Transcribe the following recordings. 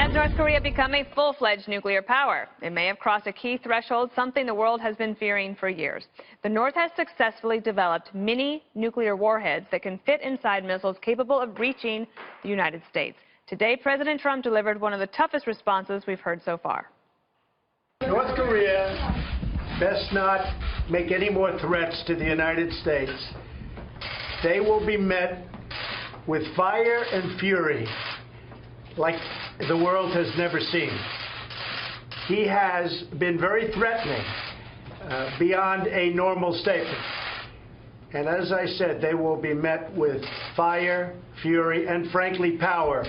Has North Korea become a full-fledged nuclear power? It may have crossed a key threshold, something the world has been fearing for years. The North has successfully developed mini nuclear warheads that can fit inside missiles capable of reaching the United States. Today, President Trump delivered one of the toughest responses we've heard so far. North Korea best not make any more threats to the United States. They will be met with fire and fury like the world has never seen. He has been very threatening beyond a normal statement. And as I said, they will be met with fire, fury, and frankly power,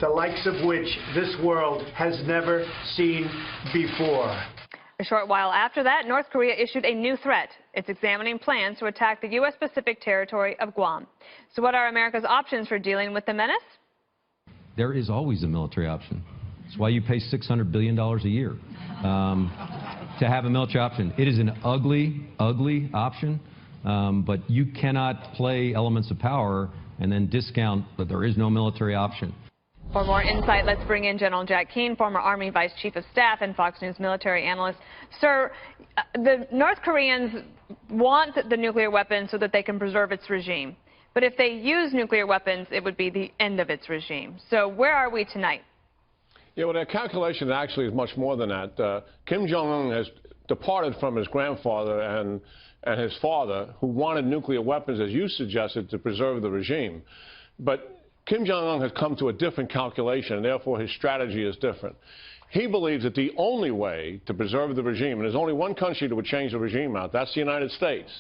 the likes of which this world has never seen before. A short while after that, North Korea issued a new threat. It's examining plans to attack the U.S. Pacific territory of Guam. So what are America's options for dealing with the menace? There is always a military option. That's why you pay $600 billion a year to have a military option. It is an ugly, ugly option, but you cannot play elements of power and then discount that there is no military option. For more insight, let's bring in General Jack Keane, former Army Vice Chief of Staff and Fox News military analyst. Sir, the North Koreans want the nuclear weapon so that they can preserve its regime. But if they use nuclear weapons, it would be the end of its regime. So where are we tonight? Yeah, well, their calculation actually is much more than that. Kim Jong Un has departed from his grandfather and his father, who wanted nuclear weapons, as you suggested, to preserve the regime. But Kim Jong Un has come to a different calculation, and therefore his strategy is different. He believes that the only way to preserve the regime, and there's only one country that would change the regime out, that's the United States.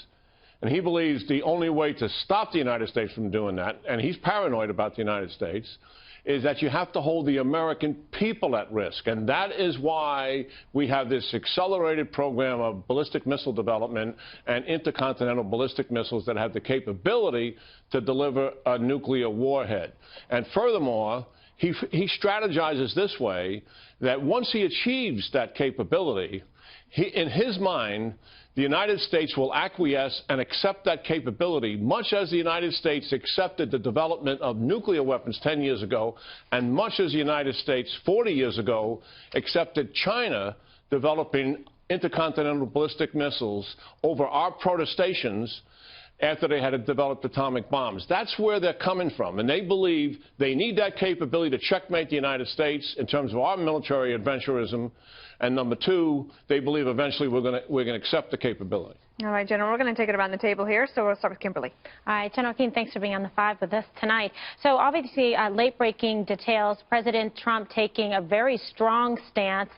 And he believes the only way to stop the United States from doing that, and he's paranoid about the United States, is that you have to hold the American people at risk. And that is why we have this accelerated program of ballistic missile development and intercontinental ballistic missiles that have the capability to deliver a nuclear warhead. And furthermore, he strategizes this way, that once he achieves that capability, in his mind, the United States will acquiesce and accept that capability, much as the United States accepted the development of nuclear weapons 10 years ago, and much as the United States 40 years ago accepted China developing intercontinental ballistic missiles over our protestations after they had developed atomic bombs. That's where they're coming from, and they believe they need that capability to checkmate the United States in terms of our military adventurism. And number two, they believe eventually we're going to accept the capability. All right, General, we're going to take it around the table here, so we'll start with Kimberly. All right, General Keane, thanks for being on the 5 with us tonight. So obviously, late-breaking details, President Trump taking a very strong stance,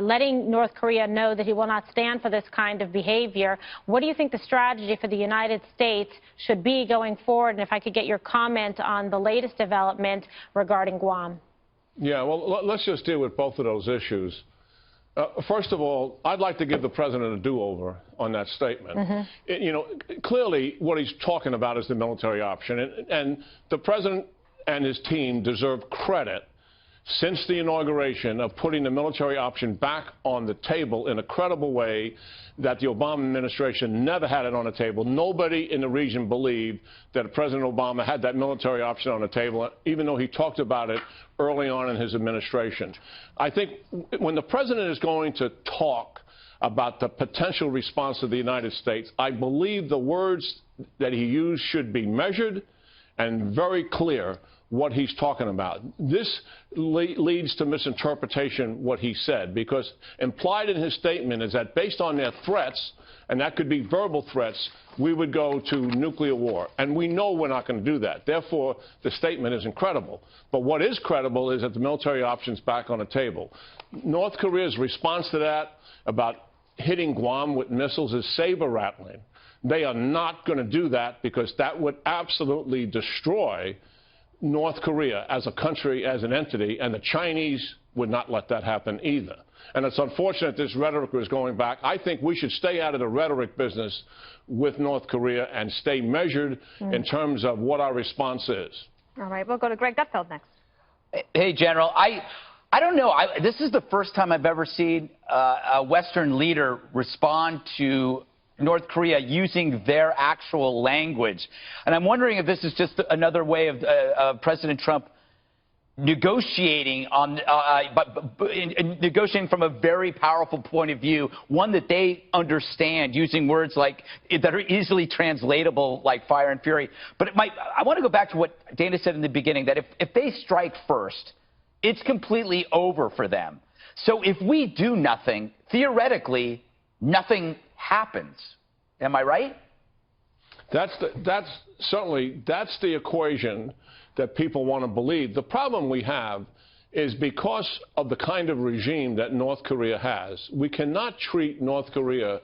letting North Korea know that he will not stand for this kind of behavior. What do you think the strategy for the United States should be going forward? And if I could get your comment on the latest development regarding Guam. Yeah, well, let's just deal with both of those issues. First of all, I'd like to give the president a do-over on that statement. You know, clearly what he's talking about is the military option, and the president and his team deserve credit since the inauguration of putting the military option back on the table in a credible way that the Obama administration never had it on the table. Nobody in the region believed that President Obama had that military option on the table, even though he talked about it early on in his administration. I think when the president is going to talk about the potential response of the United States, I believe the words that he used should be measured and very clear what he's talking about. This leads to misinterpretation what he said, because implied in his statement is that based on their threats, and that could be verbal threats, we would go to nuclear war. And we know we're not going to do that. Therefore, the statement is incredible. But what is credible is that the military option's back on the table. North Korea's response to that about hitting Guam with missiles is saber-rattling. They are not going to do that, because that would absolutely destroy North Korea as a country, as an entity, and the Chinese would not let that happen either. And it's unfortunate this rhetoric is going back. I think we should stay out of the rhetoric business with North Korea and stay measured in terms of what our response is. All right, we'll go to Greg Gutfeld next. Hey, General, I don't know. This is the first time I've ever seen a Western leader respond to North Korea using their actual language. And I'm wondering if this is just another way of President Trump negotiating on, negotiating from a very powerful point of view, one that they understand, using words like that are easily translatable, like fire and fury. But I want to go back to what Dana said in the beginning, that if they strike first, it's completely over for them. So if we do nothing, theoretically, nothing happens. Am I right? That's certainly the equation that people want to believe. The problem we have is because of the kind of regime that North Korea has, we cannot treat North Korea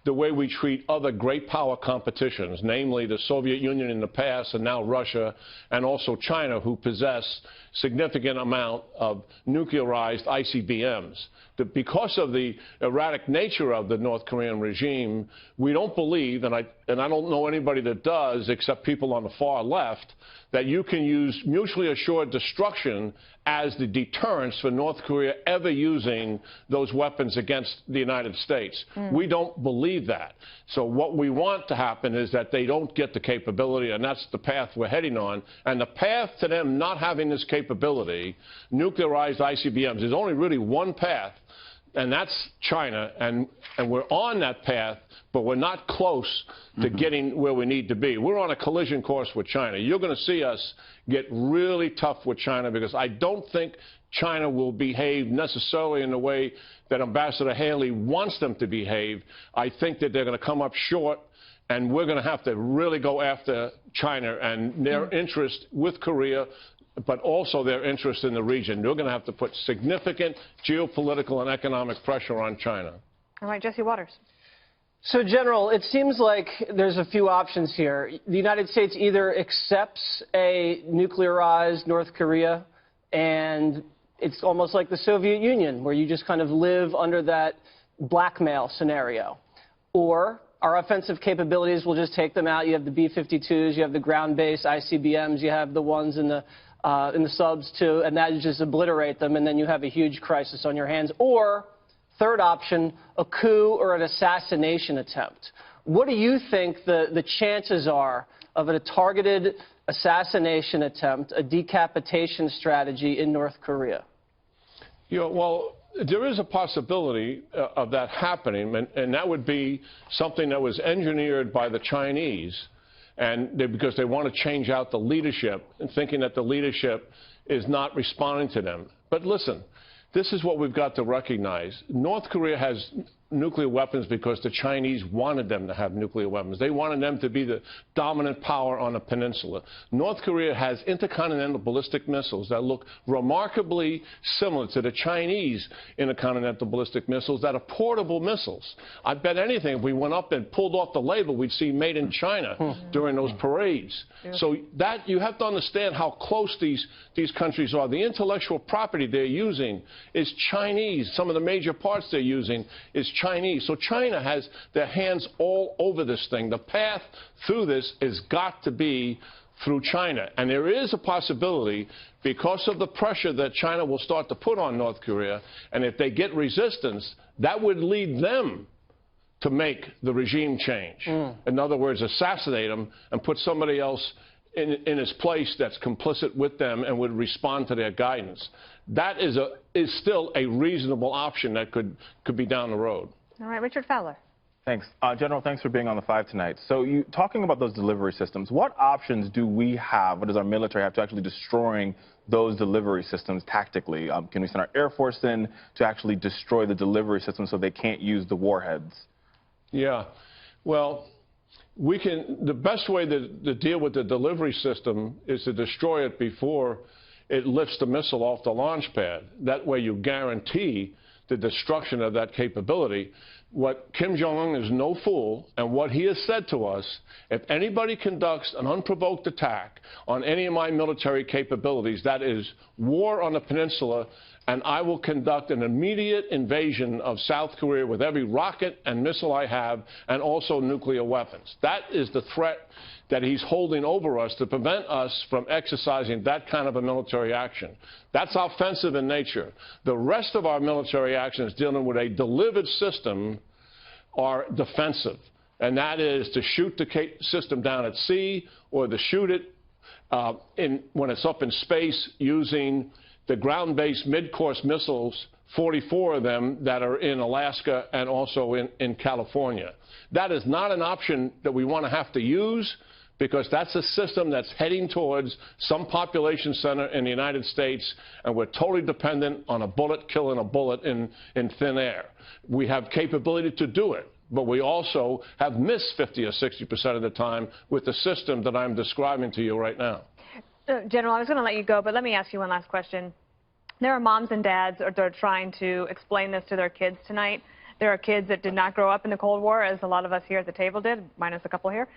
the way we treat other great power competitions, namely the Soviet Union in the past and now Russia, and also China, who possess significant amount of nuclearized ICBMs. Because of the erratic nature of the North Korean regime, we don't believe, and I don't know anybody that does except people on the far left, that you can use mutually assured destruction as the deterrence for North Korea ever using those weapons against the United States. We don't believe that. So what we want to happen is that they don't get the capability, and that's the path we're heading on. And the path to them not having this capability, nuclearized ICBMs, there's only really one path, and that's China, and we're on that path, but we're not close to getting where we need to be. We're on a collision course with China. You're going to see us get really tough with China, because I don't think China will behave necessarily in the way that Ambassador Haley wants them to behave. I think that they're going to come up short, and we're going to have to really go after China and their interest with Korea, but also their interest in the region. We're going to have to put significant geopolitical and economic pressure on China. All right, Jesse Waters. So, General, it seems like there's a few options here. The United States either accepts a nuclearized North Korea, and it's almost like the Soviet Union, where you just kind of live under that blackmail scenario. Or our offensive capabilities will just take them out. You have the B-52s, you have the ground-based ICBMs, you have the ones in the subs, too, and that just obliterate them, and then you have a huge crisis on your hands. Or, third option, a coup or an assassination attempt. What do you think the chances are of a targeted assassination attempt, a decapitation strategy in North Korea? Yeah, well, there is a possibility of that happening, and that would be something that was engineered by the Chinese, because they want to change out the leadership, and thinking that the leadership is not responding to them. But listen, this is what we've got to recognize. North Korea has nuclear weapons because the Chinese wanted them to have nuclear weapons. They wanted them to be the dominant power on the peninsula. North Korea has intercontinental ballistic missiles that look remarkably similar to the Chinese intercontinental ballistic missiles that are portable missiles. I bet anything, if we went up and pulled off the label, we'd see made in China during those parades. So that, you have to understand how close these countries are. The intellectual property they're using is Chinese. Some of the major parts they're using is Chinese. So China has their hands all over this thing. The path through this has got to be through China. And there is a possibility, because of the pressure that China will start to put on North Korea, and if they get resistance, that would lead them to make the regime change. In other words, assassinate them and put somebody else in his place that's complicit with them and would respond to their guidance. That is still a reasonable option that could be down the road. All right, Richard Fowler. Thanks. General, thanks for being on the 5 tonight. So talking about those delivery systems, what options do we have, what does our military have to actually destroying those delivery systems tactically? Can we send our Air Force in to actually destroy the delivery systems so they can't use the warheads? Yeah. Well, the best way to deal with the delivery system is to destroy it before it lifts the missile off the launch pad. That way you guarantee the destruction of that capability. What Kim Jong Un is no fool, and what he has said to us, if anybody conducts an unprovoked attack on any of my military capabilities, that is war on the peninsula, and I will conduct an immediate invasion of South Korea with every rocket and missile I have, and also nuclear weapons. That is the threat that he's holding over us to prevent us from exercising that kind of a military action. That's offensive in nature. The rest of our military actions dealing with a delivered system are defensive, and that is to shoot the system down at sea or to shoot it when it's up in space using the ground-based mid-course missiles, 44 of them that are in Alaska and also in California. That is not an option that we want to have to use, because that's a system that's heading towards some population center in the United States, and we're totally dependent on a bullet killing a bullet in thin air. We have capability to do it, but we also have missed 50 or 60% of the time with the system that I'm describing to you right now. General, I was going to let you go, but let me ask you one last question. There are moms and dads that are trying to explain this to their kids tonight. There are kids that did not grow up in the Cold War, as a lot of us here at the table did, minus a couple here.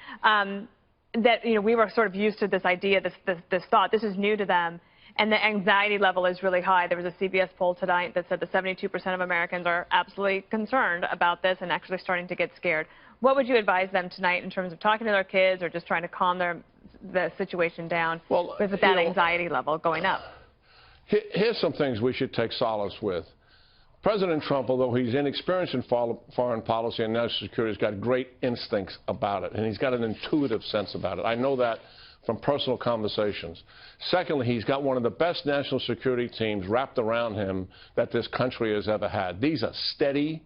That, you know, we were sort of used to this idea, this thought. This is new to them, and the anxiety level is really high. There was a CBS poll tonight that said that 72% of Americans are absolutely concerned about this and actually starting to get scared. What would you advise them tonight in terms of talking to their kids or just trying to calm the situation down with that anxiety level going up? Here's some things we should take solace with. President Trump, although he's inexperienced in foreign policy and national security, has got great instincts about it, and he's got an intuitive sense about it. I know that from personal conversations. Secondly, he's got one of the best national security teams wrapped around him that this country has ever had. These are steady,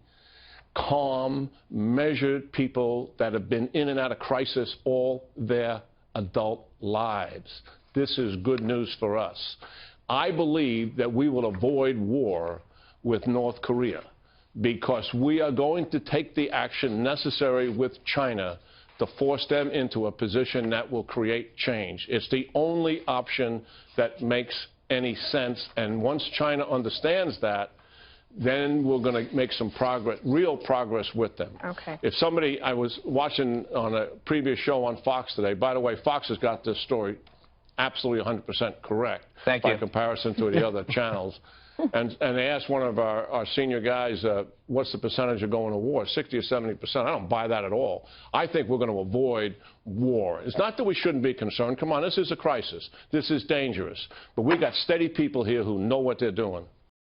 calm, measured people that have been in and out of crisis all their adult lives. This is good news for us. I believe that we will avoid war with North Korea, because we are going to take the action necessary with China to force them into a position that will create change. It's the only option that makes any sense, and once China understands that, then we're going to make some progress, real progress with them. Okay. If somebody, I was watching on a previous show on Fox today, by the way, Fox has got this story absolutely 100% correct. Thank you. By comparison to the other channels. And they asked one of our senior guys, what's the percentage of going to war? 60 or 70%. I don't buy that at all. I think we're going to avoid war. It's not that we shouldn't be concerned. Come on, this is a crisis. This is dangerous. But we've got steady people here who know what they're doing.